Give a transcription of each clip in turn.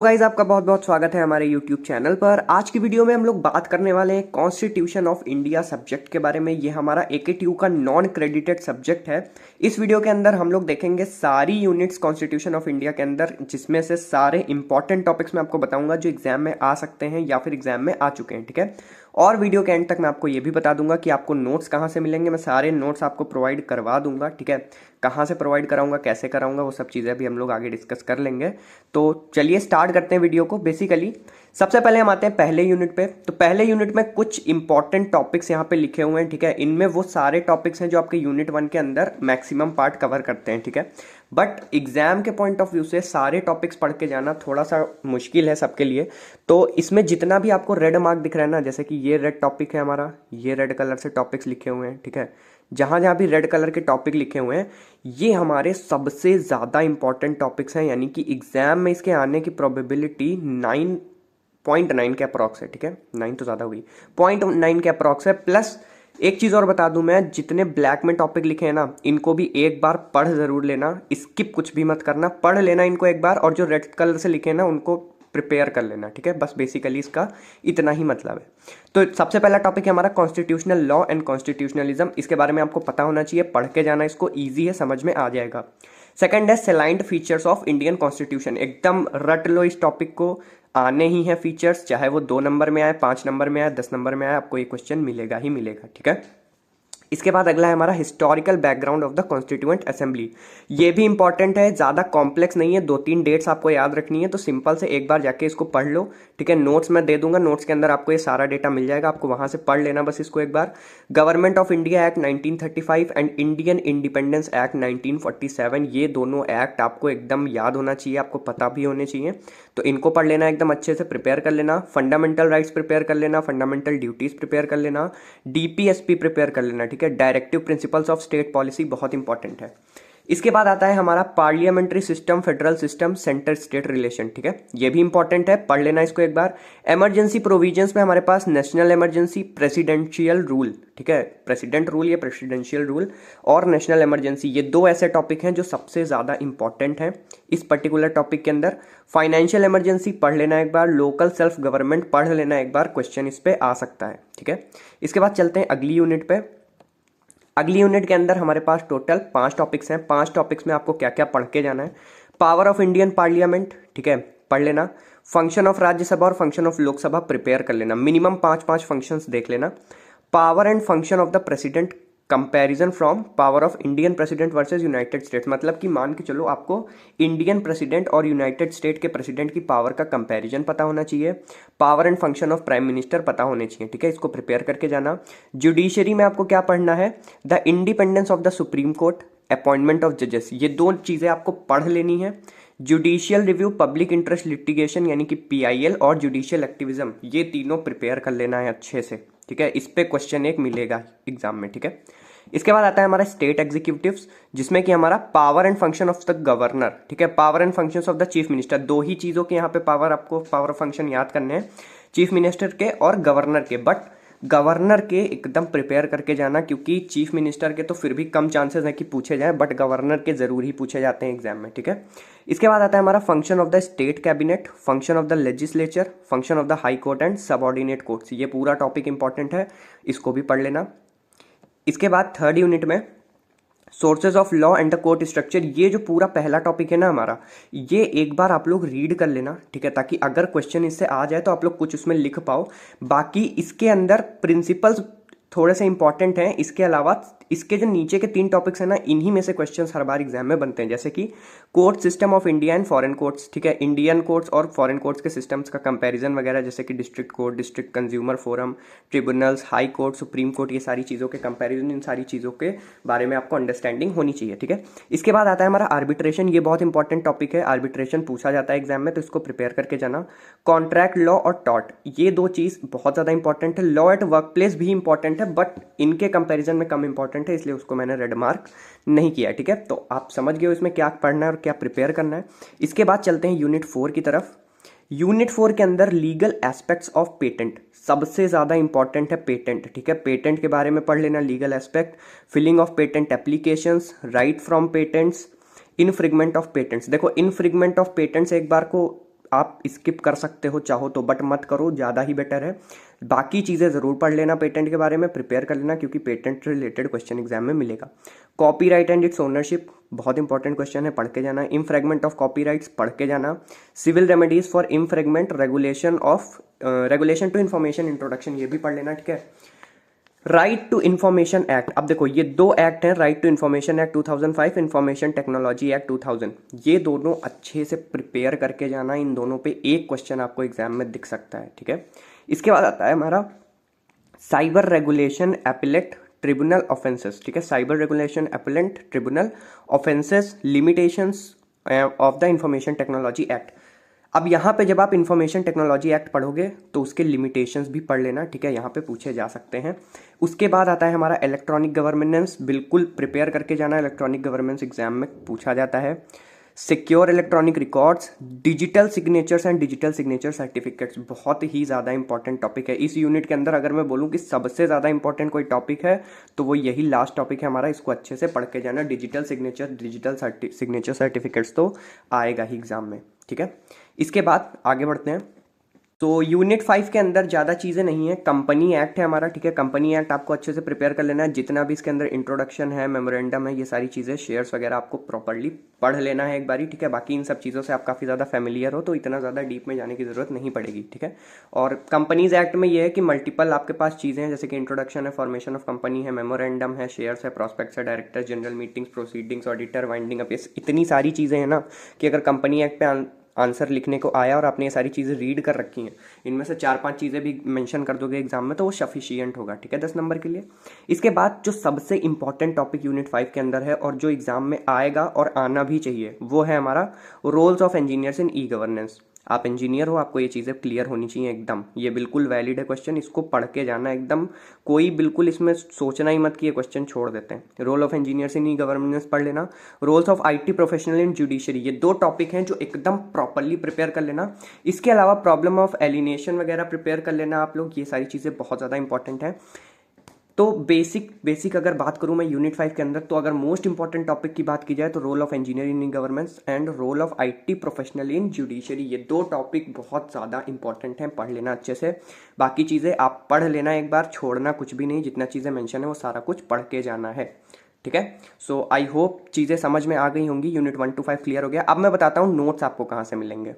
Guys आपका बहुत बहुत स्वागत है हमारे YouTube चैनल पर। आज की वीडियो में हम लोग बात करने वाले हैं कॉन्स्टिट्यूशन ऑफ इंडिया सब्जेक्ट के बारे में। ये हमारा AKTU का नॉन क्रेडिटेड सब्जेक्ट है। इस वीडियो के अंदर हम लोग देखेंगे सारी यूनिट्स कॉन्स्टिट्यूशन ऑफ इंडिया के अंदर, जिसमें से सारे इंपॉर्टेंट टॉपिक्स मैं आपको बताऊंगा जो एग्जाम में आ सकते हैं या फिर एग्जाम में आ चुके हैं। ठीक है, और वीडियो के एंड तक मैं आपको ये भी बता दूंगा कि आपको नोट्स कहाँ से मिलेंगे। मैं सारे नोट्स आपको प्रोवाइड करवा दूंगा। ठीक है, कहाँ से प्रोवाइड कराऊंगा, कैसे कराऊंगा, वो सब चीज़ें भी हम लोग आगे डिस्कस कर लेंगे। तो चलिए स्टार्ट करते हैं वीडियो को। बेसिकली सबसे पहले हम आते हैं पहले यूनिट पे। तो पहले यूनिट में कुछ इंपॉर्टेंट टॉपिक्स यहाँ पे लिखे हुए हैं। ठीक है, इनमें वो सारे टॉपिक्स हैं जो आपके यूनिट 1 के अंदर मैक्सिमम पार्ट कवर करते हैं। ठीक है, बट एग्जाम के पॉइंट ऑफ व्यू से सारे टॉपिक्स पढ़ के जाना थोड़ा सा मुश्किल है सबके लिए। तो इसमें जितना भी आपको रेड मार्क दिख रहा है ना, जैसे कि ये रेड टॉपिक है हमारा, ये रेड कलर से टॉपिक्स लिखे हुए हैं। ठीक है, जहां जहां भी रेड कलर के टॉपिक लिखे हुए हैं ये हमारे सबसे ज़्यादा इंपॉर्टेंट टॉपिक्स हैं, यानी कि एग्जाम में इसके आने की प्रोबेबिलिटी 9.9 के अप्रॉक्स है। ठीक है, 9 तो ज़्यादा हुई, 0.9 के अप्रॉक्स है। प्लस एक चीज़ और बता दूं मैं, जितने ब्लैक में टॉपिक लिखे हैं ना, इनको भी एक बार पढ़ ज़रूर लेना, स्किप कुछ भी मत करना, पढ़ लेना इनको एक बार। और जो रेड कलर से लिखे हैं ना उनको प्रिपेयर कर लेना। ठीक है, बस बेसिकली इसका इतना ही मतलब है। तो सबसे पहला टॉपिक है हमारा कॉन्स्टिट्यूशनल लॉ एंड कॉन्स्टिट्यूशनलिज्म। इसके बारे में आपको पता होना चाहिए, पढ़ के जाना, इसको ईजी है, समझ में आ जाएगा। सेकंड है सेलाइंड फीचर्स ऑफ इंडियन कॉन्स्टिट्यूशन। एकदम रट लो इस टॉपिक को, आने ही है फीचर्स, चाहे वो 2 नंबर में आए, 5 नंबर में आए, 10 नंबर में आए, आपको ये क्वेश्चन मिलेगा ही मिलेगा। ठीक है, इसके बाद अगला है हमारा historical background of the constituent assembly. ये भी इंपॉर्टेंट है, ज़्यादा कॉम्प्लेक्स नहीं है, 2-3 डेट्स आपको याद रखनी है। तो सिंपल से एक बार जाके इसको पढ़ लो। ठीक है, नोट्स मैं दे दूंगा, नोट्स के अंदर आपको ये सारा डेटा मिल जाएगा, आपको वहां से पढ़ लेना बस इसको एक बार। Government of India act 1935 and Indian independence act 1947, ये दोनों एक्ट आपको एकदम याद होना चाहिए, आपको पता भी होने चाहिए। तो इनको पढ़ लेना, एकदम अच्छे से प्रिपेयर कर लेना। फंडामेंटल राइट्स प्रिपेयर कर लेना, फंडामेंटल ड्यूटीज प्रिपेयर कर लेना, DPSP प्रिपेयर कर लेना। ठीक है, directive principles of state policy बहुत इंपॉर्टेंट है। इसके बाद आता है हमारा parliamentary system, federal system, centre state relation. ठीक है, ये भी इंपॉर्टेंट है, पढ़ लेना इसको एक बार। इमरजेंसी प्रोविजंस में हमारे पास नेशनल इमरजेंसी, प्रेसिडेंशियल रूल। ठीक है, प्रेसिडेंट रूल या प्रेसिडेंशियल रूल और नेशनल इमरजेंसी, ये 2 ऐसे टॉपिक हैं जो सबसे ज्यादा इंपॉर्टेंट हैं इस पर्टिकुलर टॉपिक के अंदर। फाइनेंशियल इमरजेंसी पढ़ लेना एक बार, लोकल सेल्फ गवर्नमेंट पढ़ लेना एक बार, क्वेश्चन इस पे आ सकता है। ठीक है, इसके बाद चलते हैं अगली यूनिट पे। अगली यूनिट के अंदर हमारे पास टोटल 5 टॉपिक्स हैं। 5 टॉपिक्स में आपको क्या क्या पढ़ के जाना है। पावर ऑफ इंडियन पार्लियामेंट, ठीक है, पढ़ लेना। फंक्शन ऑफ राज्यसभा और फंक्शन ऑफ लोकसभा प्रिपेयर कर लेना, मिनिमम 5-5 फंक्शंस देख लेना। Power and function of the president, comparison from power of Indian president versus United states. मतलब कि मान के चलो आपको इंडियन प्रेसिडेंट और यूनाइटेड स्टेट के प्रेसिडेंट की पावर का कंपैरिजन पता होना चाहिए। Power and function of prime minister पता होने चाहिए। ठीक है, इसको प्रिपेयर करके जाना। जुडिशरी में आपको क्या पढ़ना है, the independence of the supreme court, appointment of जजेस, ये 2 चीजें आपको पढ़ लेनी है। Judicial review, public interest litigation यानी कि PIL, और जुडिशियल एक्टिविज्म, ये तीनों प्रिपेयर कर लेना है अच्छे से। ठीक है, इस पे क्वेश्चन एक मिलेगा एग्जाम में। ठीक है, इसके बाद आता है हमारा स्टेट एग्जीक्यूटिव्स, जिसमें कि हमारा power and function of the governor. ठीक है, power and functions of the chief minister, 2 ही चीजों के यहाँ पे पावर, आपको पावर फंक्शन याद करने हैं, चीफ मिनिस्टर के और गवर्नर के। बट गवर्नर के एकदम प्रिपेयर करके जाना, क्योंकि चीफ मिनिस्टर के तो फिर भी कम चांसेस है कि पूछे जाए, बट गवर्नर के जरूर ही पूछे जाते हैं एग्जाम में। ठीक है, इसके बाद आता है हमारा function of the state cabinet, function of the legislature, function of the high court and subordinate courts. ये पूरा टॉपिक इंपॉर्टेंट है, इसको भी पढ़ लेना। इसके बाद थर्ड यूनिट में sources of law and the court structure, ये जो पूरा पहला टॉपिक है ना हमारा, ये एक बार आप लोग रीड कर लेना। ठीक है, ताकि अगर क्वेश्चन इससे आ जाए तो आप लोग कुछ उसमें लिख पाओ। बाकी इसके अंदर प्रिंसिपल्स थोड़े से इंपॉर्टेंट हैं, इसके अलावा इसके जो नीचे के 3 टॉपिक्स हैं ना, इन्हीं में से क्वेश्चंस हर बार एग्जाम में बनते हैं, जैसे कि court system of India and foreign courts. ठीक है, इंडियन कोर्ट्स और फॉरेन कोर्ट्स के सिस्टम्स का कंपैरिजन वगैरह, जैसे कि district court, district consumer forum, tribunals, high court, supreme court, ये सारी चीज़ों के कंपैरिजन, इन सारी चीज़ों के बारे में आपको अंडरस्टैंडिंग होनी चाहिए। ठीक है, इसके बाद आता है हमारा आर्बिट्रेशन, ये बहुत इंपॉर्टेंट टॉपिक है, आर्बिट्रेशन पूछा जाता है एग्जाम में, तो इसको प्रिपेयर करके जाना। कॉन्ट्रैक्ट लॉ और टॉर्ट, ये 2 चीज़ बहुत ज़्यादा इंपॉर्टेंट है। लॉ एट वर्क प्लेस भी इंपॉर्टेंट है, बट इनके कंपैरिजन में कम इंपॉर्टेंट है, इसलिए उसको मैंने रेड मार्क नहीं किया। ठीक है, तो आप समझ गए हो इसमें क्या पढ़ना है और क्या प्रिपेयर करना है। इसके बाद चलते हैं यूनिट 4 की तरफ। यूनिट 4 के अंदर लीगल एस्पेक्ट्स ऑफ पेटेंट, सबसे ज्यादा इंपॉर्टेंट है पेटेंट। ठीक है, पेटेंट के बारे में पढ़ लेना, legal aspect, filing of patent applications, right from patents, infringement of patents. देखो, इनफ्रिगमेंट ऑफ पेटेंट्स एक बार को आप स्किप कर सकते हो चाहो तो, बट मत करो, ज़्यादा ही बेटर है। बाकी चीज़ें ज़रूर पढ़ लेना, पेटेंट के बारे में प्रिपेयर कर लेना, क्योंकि पेटेंट रिलेटेड क्वेश्चन एग्जाम में मिलेगा। कॉपीराइट एंड इट्स ओनरशिप बहुत इंपॉर्टेंट क्वेश्चन है, पढ़ के जाना। इनफ्रैगमेंट ऑफ कॉपीराइट्स पढ़ के जाना। Civil remedies for infringement, regulation to information introduction, ये भी पढ़ लेना, ठीक है। राइट टू इन्फॉर्मेशन एक्ट, अब देखो ये दो एक्ट हैं, right to information act 2005, information technology act 2000, ये दोनों अच्छे से प्रिपेयर करके जाना। इन दोनों पे एक क्वेश्चन आपको एग्जाम में दिख सकता है, ठीक है। इसके बाद आता है हमारा cyber regulation appellate tribunal offences, ठीक है। Cyber regulation appellate tribunal offences, limitations of the information technology act. अब यहाँ पे जब आप इंफॉर्मेशन टेक्नोलॉजी एक्ट पढ़ोगे तो उसके लिमिटेशंस भी पढ़ लेना, ठीक है, यहाँ पे पूछे जा सकते हैं। उसके बाद आता है हमारा इलेक्ट्रॉनिक गवर्नेंस, बिल्कुल प्रिपेयर करके जाना, इलेक्ट्रॉनिक गवर्नेंस एग्जाम में पूछा जाता है। Secure electronic records, digital signatures and digital signature certificates, बहुत ही ज़्यादा इंपॉर्टेंट टॉपिक है इस यूनिट के अंदर। अगर मैं बोलूँ कि सबसे ज़्यादा इंपॉर्टेंट कोई टॉपिक है तो वो यही लास्ट टॉपिक है हमारा, इसको अच्छे से पढ़ के जाना। डिजिटल सिग्नेचर सर्टिफिकेट्स तो आएगा ही एग्जाम में, ठीक है। इसके बाद आगे बढ़ते हैं। तो यूनिट 5 के अंदर ज़्यादा चीज़ें नहीं है, कंपनी एक्ट है हमारा, ठीक है। कंपनी एक्ट आपको अच्छे से प्रिपेयर कर लेना है, जितना भी इसके अंदर इंट्रोडक्शन है, मेमोरेंडम है, ये सारी चीज़ें, शेयर्स वगैरह आपको प्रॉपर्ली पढ़ लेना है एक बारी, ठीक है। बाकी इन सब चीज़ों से आप काफ़ी ज़्यादा फैमिलियर हो तो इतना ज़्यादा डीप में जाने की ज़रूरत नहीं पड़ेगी, ठीक है। और कंपनीज एक्ट में ये है कि मल्टीपल आपके पास चीज़ें हैं, जैसे कि इंट्रोडक्शन है, फॉर्मेशन ऑफ कंपनी है, मेमोरेंडम है, शेयर्स है, प्रॉस्पेक्ट्स है, director general meetings, proceedings, auditor, winding up, इतनी सारी चीज़ें हैं ना कि अगर कंपनी एक्ट पे आंसर लिखने को आया और आपने ये सारी चीज़ें रीड कर रखी हैं, इनमें से 4-5 चीज़ें भी मेंशन कर दोगे एग्जाम में तो वो सफिशिएंट होगा, ठीक है, 10 नंबर के लिए। इसके बाद जो सबसे इंपॉर्टेंट टॉपिक यूनिट 5 के अंदर है और जो एग्जाम में आएगा और आना भी चाहिए, वो है हमारा roles of engineers in e governance. आप इंजीनियर हो, आपको ये चीज़ें क्लियर होनी चाहिए एकदम, ये बिल्कुल वैलिड है क्वेश्चन, इसको पढ़ के जाना एकदम। कोई बिल्कुल इसमें सोचना ही मत कि ये क्वेश्चन छोड़ देते हैं। Role of engineers in e governance पढ़ लेना। Roles of IT professional in judiciary, ये दो टॉपिक हैं जो एकदम प्रॉपरली प्रिपेयर कर लेना। इसके अलावा प्रॉब्लम ऑफ एलिनेशन वगैरह प्रिपेयर कर लेना आप लोग, ये सारी चीज़ें बहुत ज़्यादा इंपॉर्टेंट है। तो बेसिक अगर बात करूं मैं यूनिट 5 के अंदर, तो अगर मोस्ट इंपॉर्टेंट टॉपिक की बात की जाए तो role of engineer in governance and role of IT professional in judiciary, ये दो टॉपिक बहुत ज़्यादा इंपॉर्टेंट हैं, पढ़ लेना अच्छे से। बाकी चीज़ें आप पढ़ लेना एक बार, छोड़ना कुछ भी नहीं, जितना चीज़ें मेंशन है वो सारा कुछ पढ़ के जाना है, ठीक है। सो आई होप चीज़ें समझ में आ गई होंगी। यूनिट 1 to 5 क्लियर हो गया। अब मैं बताता हूँ नोट्स आपको कहाँ से मिलेंगे।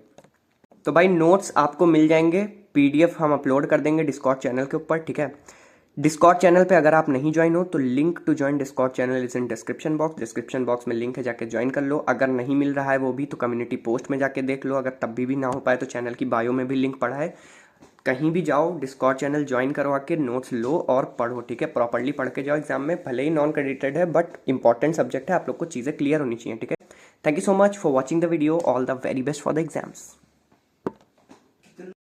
तो भाई नोट्स आपको मिल जाएंगे, पीडीएफ हम अपलोड कर देंगे डिस्कॉर्ड चैनल के ऊपर, ठीक है। डिस्कॉर्ड चैनल पे अगर आप नहीं ज्वाइन हो तो link to join Discord channel is in description box में लिंक है, जाके ज्वाइन कर लो। अगर नहीं मिल रहा है वो भी तो कम्युनिटी पोस्ट में जाके देख लो। अगर तब भी ना हो पाए तो चैनल की बायो में भी लिंक पड़ा है, कहीं भी जाओ डिस्कॉर्ड चैनल ज्वाइन करवा के नोट्स लो और पढ़ो, ठीक है। प्रॉपर्ली पढ़ के जाओ एग्जाम में, भले ही नॉन क्रेडिटेड है बट इंपॉर्टेंट सब्जेक्ट है, आप लोग को चीज़ें क्लियर होनी चाहिए, ठीक है। Thank you so much for watching the video, all the very best for the exams.